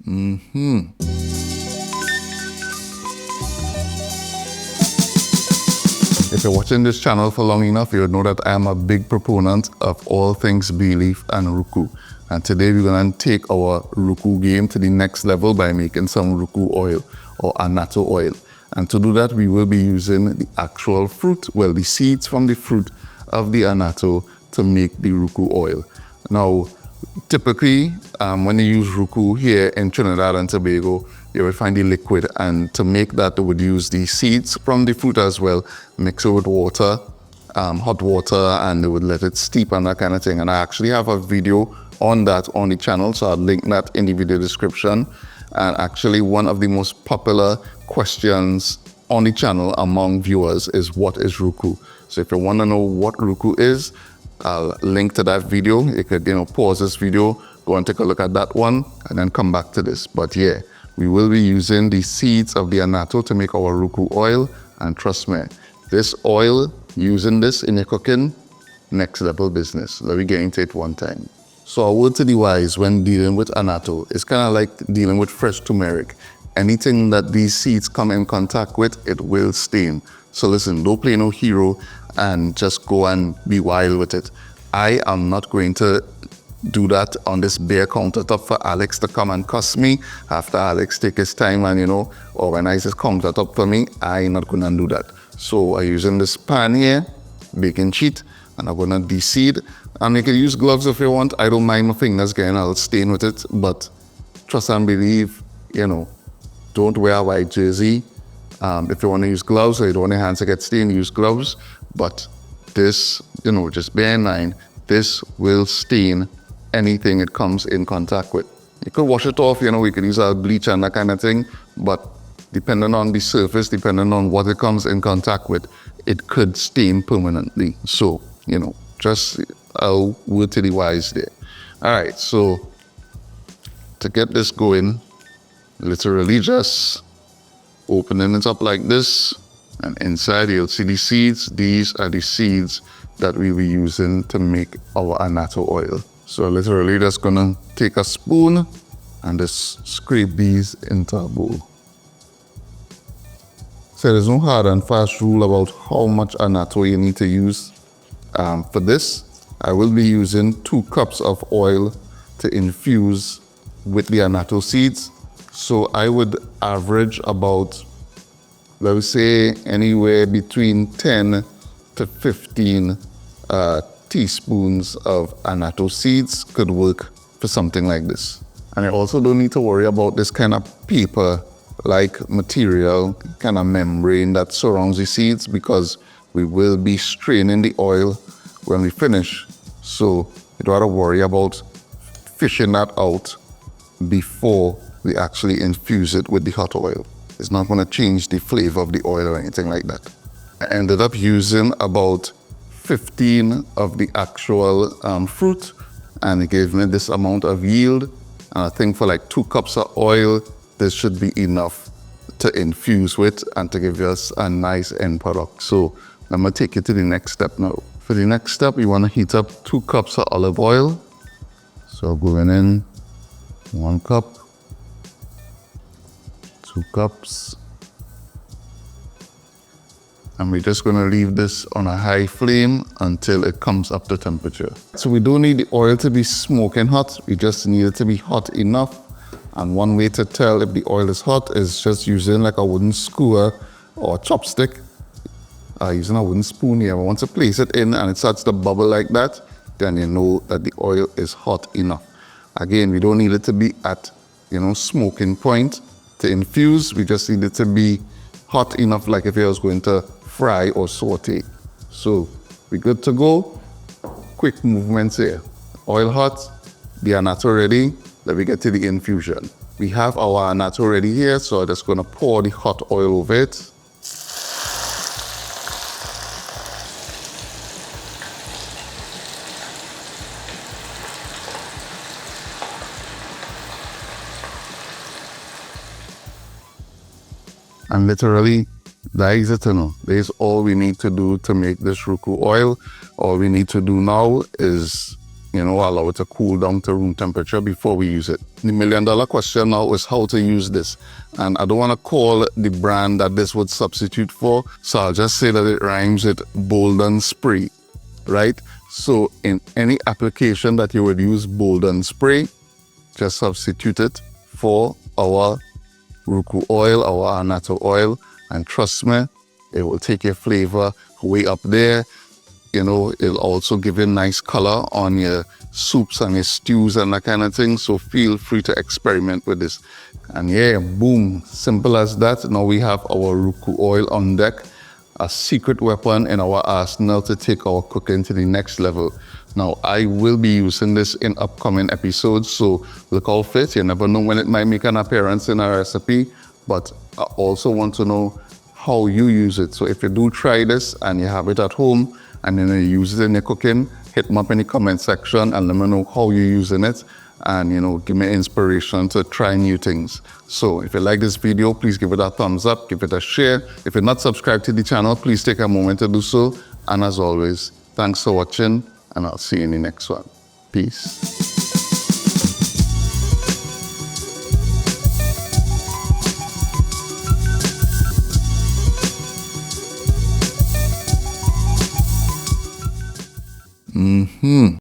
If you're watching this channel for long enough, you would know that I am a big proponent of all things bay leaf and roucou. And today we're going to take our roucou game to the next level by making some roucou oil or annatto oil. And to do that, we will be using the actual fruit, well, the seeds from the fruit of the annatto to make the roucou oil. Now, typically, when you use roucou here in Trinidad and Tobago, you will find the liquid, and to make that, they would use the seeds from the fruit as well, mix it with water, hot water, and they would let it steep and that kind of thing. And I actually have a video on that on the channel, so I'll link that in the video description. And actually, one of the most popular questions on the channel among viewers is, what is roucou? So if you want to know what roucou is, I'll link to that video. You could, pause this video, go and take a look at that one, and then come back to this. But yeah, we will be using the seeds of the annatto to make our roucou oil. And trust me, this oil, using this in your cooking, next level business. Let me get into it one time. So a word to the wise when dealing with annatto is kind of like dealing with fresh turmeric. Anything that these seeds come in contact with, it will stain. So listen, don't play no hero and just go and be wild with it. I am not going to do that on this bare countertop for Alex to come and cuss me after Alex take his time and organize his countertop for me. I'm not gonna do that. So I'm using this pan here, baking sheet, and I'm gonna de-seed. And you can use gloves if you want. I don't mind my fingers getting a little stain with it, but trust and believe, don't wear a white jersey. If you want to use gloves or you don't want your hands to get stained, use gloves. But this, just bear in mind, this will stain anything it comes in contact with. You could wash it off, we could use a bleach and that kind of thing, but depending on the surface, depending on what it comes in contact with, it could stain permanently. So, just a word to the wise there. All right, so to get this going, literally just opening it up like this, and inside you'll see the seeds. These are the seeds that we were using to make our annatto oil. So literally just gonna take a spoon and just scrape these into a bowl. So there's no hard and fast rule about how much annatto you need to use. For this, I will be using 2 cups of oil to infuse with the annatto seeds. So I would average about, let's say, anywhere between 10 to 15 teaspoons of annatto seeds could work for something like this. And I also don't need to worry about this kind of paper-like material, kind of membrane that surrounds the seeds, because we will be straining the oil when we finish. So you don't have to worry about fishing that out before we actually infuse it with the hot oil. It's not going to change the flavor of the oil or anything like that. I ended up using about 15 of the actual fruit, and it gave me this amount of yield. And I think for like 2 cups of oil, this should be enough to infuse with and to give us a nice end product. So I'm gonna take you to the next step now. For the next step, you wanna heat up 2 cups of olive oil. So going in, 1 cup, 2 cups. And we're just gonna leave this on a high flame until it comes up to temperature. So we don't need the oil to be smoking hot, we just need it to be hot enough. And one way to tell if the oil is hot is just using like a wooden skewer or a chopstick. Using a wooden spoon here. Once you place it in and it starts to bubble like that, then you know that the oil is hot enough. Again, we don't need it to be at, smoking point to infuse. We just need it to be hot enough, like if I was going to fry or saute. So we're good to go. Quick movements here. Oil hot, the annatto ready. Let me get to the infusion. We have our annatto ready here, so I'm just gonna pour the hot oil over it. And literally, that is it. That is all we need to do to make this roucou oil. All we need to do now is allow it to cool down to room temperature before we use it. The million-dollar question now is how to use this. And I don't want to call the brand that this would substitute for, so I'll just say that it rhymes with Bolden Spray, right? So in any application that you would use Bolden Spray, just substitute it for our Roucou oil, our Annatto oil, and trust me, it will take your flavor way up there. It'll also give you nice color on your soups and your stews and that kind of thing. So feel free to experiment with this. And yeah, boom, simple as that. Now we have our Roucou oil on deck, a secret weapon in our arsenal to take our cooking to the next level. Now, I will be using this in upcoming episodes, so look out for it. You never know when it might make an appearance in a recipe, but I also want to know how you use it. So if you do try this and you have it at home and then you use it in your cooking, hit me up in the comment section and let me know how you're using it, and give me inspiration to try new things. So if you like this video, please give it a thumbs up, give it a share. If you're not subscribed to the channel, please take a moment to do so. And as always, thanks for watching, and I'll see you in the next one. Peace.